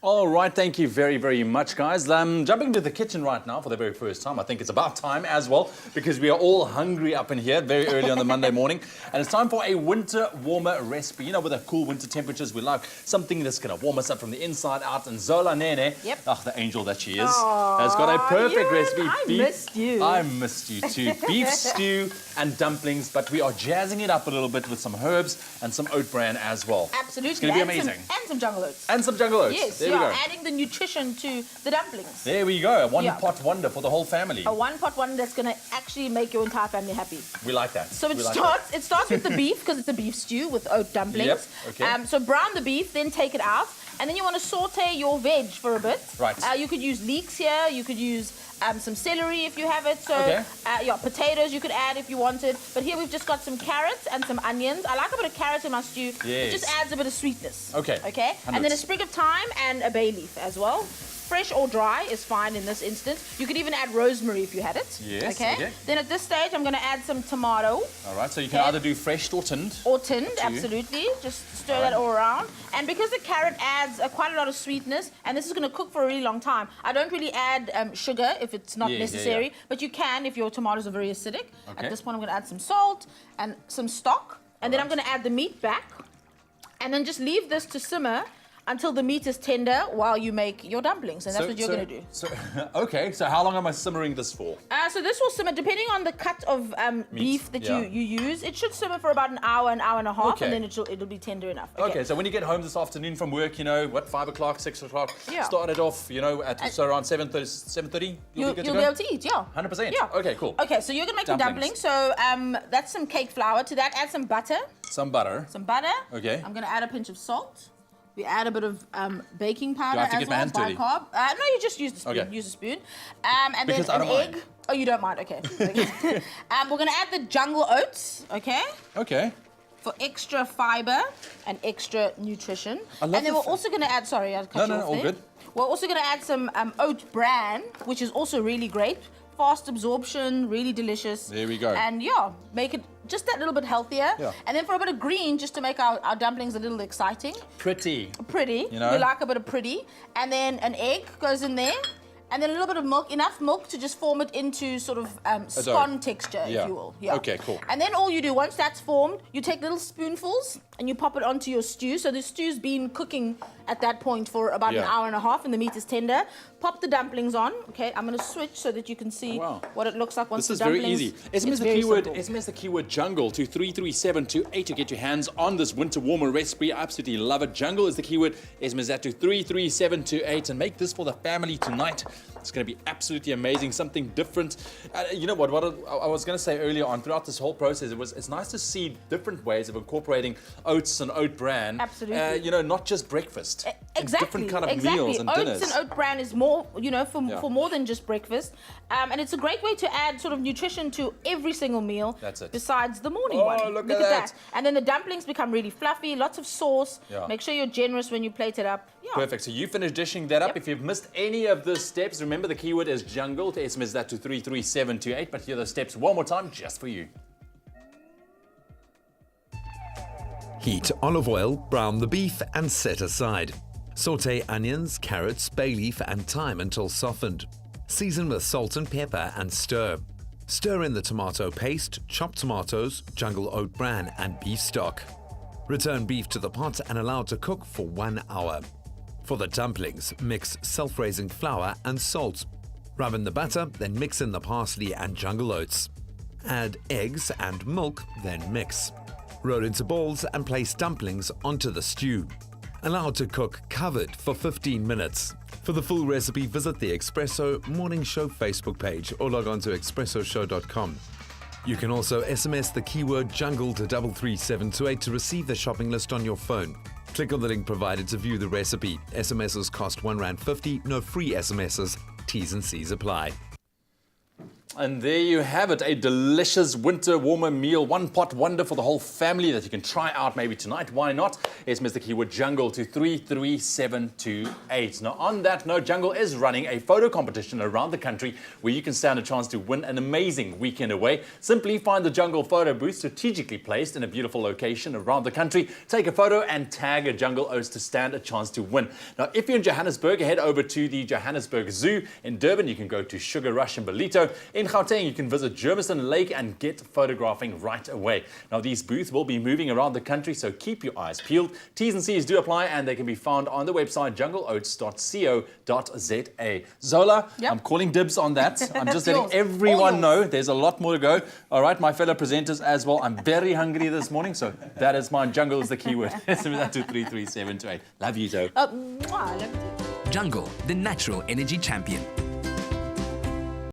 All right, thank you very, very much, guys. Jumping into the kitchen right now for the very first time. I think it's about time as well, because we are all hungry up in here very early on the Monday morning. And it's time for a winter warmer recipe. You know, with the cool winter temperatures, we like something that's going to warm us up from the inside out. And Zola Nene, the angel that she is, has got a perfect recipe. I missed you. I missed you too. Beef stew and dumplings, but we are jazzing it up a little bit with some herbs and some oat bran as well. Absolutely. It's going to be amazing. And some jungle oats. And some jungle oats. Yes, there we go. Adding the nutrition to the dumplings. There we go. A one-pot wonder for the whole family. A one-pot wonder that's going to actually make your entire family happy. We like that. So it starts with the beef, because it's a beef stew with oat dumplings. Yep. Okay. So brown the beef, then take it out. And then you want to saute your veg for a bit. Right. You could use leeks here. You could use some celery if you have it. So, potatoes you could add if you wanted. But here we've just got some carrots and some onions. I like a bit of carrot in my stew. Yes. It just adds a bit of sweetness. Okay. Okay. And then a sprig of thyme and a bay leaf as well. Fresh or dry is fine in this instance. You could even add rosemary if you had it. Yes. Okay. Then at this stage, I'm going to add some tomato. All right. So you can either do fresh or tinned. Or tinned, absolutely. Just stir that all around. And because the carrot adds quite a lot of sweetness, and this is going to cook for a really long time, I don't really add sugar if it's not necessary, but you can if your tomatoes are very acidic. Okay. At this point, I'm going to add some salt and some stock, and then I'm going to add the meat back, and then just leave this to simmer until the meat is tender while you make your dumplings, and that's what you're going to do. So how long am I simmering this for? So this will simmer, depending on the cut of beef that you use, it should simmer for about an hour and a half, and then it'll be tender enough. Okay, so when you get home this afternoon from work, 5 o'clock, 6 o'clock, start it off, at around 7:30, you'll be able to eat, 100%? Yeah. Okay, cool. Okay, so you're going to make the dumplings. So that's some cake flour. To that, add some butter. Some butter. Okay. I'm going to add a pinch of salt. We add a bit of baking powder. Do I have to get my hands dirty? Bicarb. No, you just use the spoon. Okay. Use a spoon. And because then I an don't egg. mind. Oh, you don't mind? Okay. We're going to add the jungle oats, okay? Okay. For extra fiber and extra nutrition. And then we're also going to add, sorry, I'll cut you off all there. good. We're also going to add some oat bran, which is also really great. Fast absorption, really delicious. There we go. And make it just that little bit healthier. Yeah. And then for a bit of green, just to make our dumplings a little exciting. Pretty. We like a bit of pretty. And then an egg goes in there. And then a little bit of milk, enough milk to just form it into sort of scone texture, if you will. Yeah. Okay, cool. And then all you do, once that's formed, you take little spoonfuls and you pop it onto your stew. So the stew's been cooking at that point for about an hour and a half, and the meat is tender. Pop the dumplings on. Okay, I'm going to switch so that you can see what it looks like once the dumplings... This is very easy. SMS the keyword jungle to 33728 to get your hands on this winter warmer recipe. I absolutely love it. Jungle is the keyword. SMS that to 33728 and make this for the family tonight. It's going to be absolutely amazing, something different. You know what I was going to say earlier on, throughout this whole process, it's nice to see different ways of incorporating oats and oat bran. Absolutely. Not just breakfast. Exactly. Different kind of meals and dinners. Oats and oat bran is more, for more than just breakfast. And it's a great way to add sort of nutrition to every single meal. That's it. Besides the morning one. Look at that. And then the dumplings become really fluffy, lots of sauce. Make sure you're generous when you plate it up. Perfect. So you finish dishing that up. If you've missed any of the steps, remember the keyword is jungle. To SMS that to 33728. But here are the steps one more time just for you. Heat olive oil, brown the beef and set aside. Saute onions, carrots, bay leaf and thyme until softened. Season with salt and pepper and stir. Stir in the tomato paste, chopped tomatoes, jungle oat bran and beef stock. Return beef to the pot and allow to cook for 1 hour. For the dumplings, mix self-raising flour and salt. Rub in the butter, then mix in the parsley and jungle oats. Add eggs and milk, then mix. Roll into balls and place dumplings onto the stew. Allow to cook covered for 15 minutes. For the full recipe, visit the Expresso Morning Show Facebook page or log on to expressoshow.com. You can also SMS the keyword jungle to 33728 to receive the shopping list on your phone. Click on the link provided to view the recipe. SMSs cost R1.50, no free SMSs. T's and C's apply. And there you have it, a delicious winter warmer meal, one pot wonder for the whole family that you can try out maybe tonight. Why not? SMS the keyword jungle to 33728. Now on that note, Jungle is running a photo competition around the country where you can stand a chance to win an amazing weekend away. Simply find the Jungle photo booth strategically placed in a beautiful location around the country. Take a photo and tag a Jungle OATS to stand a chance to win. Now if you're in Johannesburg, head over to the Johannesburg Zoo. In Durban, you can go to Sugar Rush and Belito. In Gauteng, you can visit Germiston Lake and get photographing right away. Now, these booths will be moving around the country, so keep your eyes peeled. T's and C's do apply, and they can be found on the website jungleoats.co.za. Zola, Yep. I'm calling dibs on that. I'm just letting Yours. everyone All know yours. there's a lot more to go. All right, my fellow presenters as well. I'm very hungry this morning, so that is mine. Jungle is the keyword. SMS that to 33728. Love you, Zoe. Mwah, let me do it. Jungle, the natural energy champion.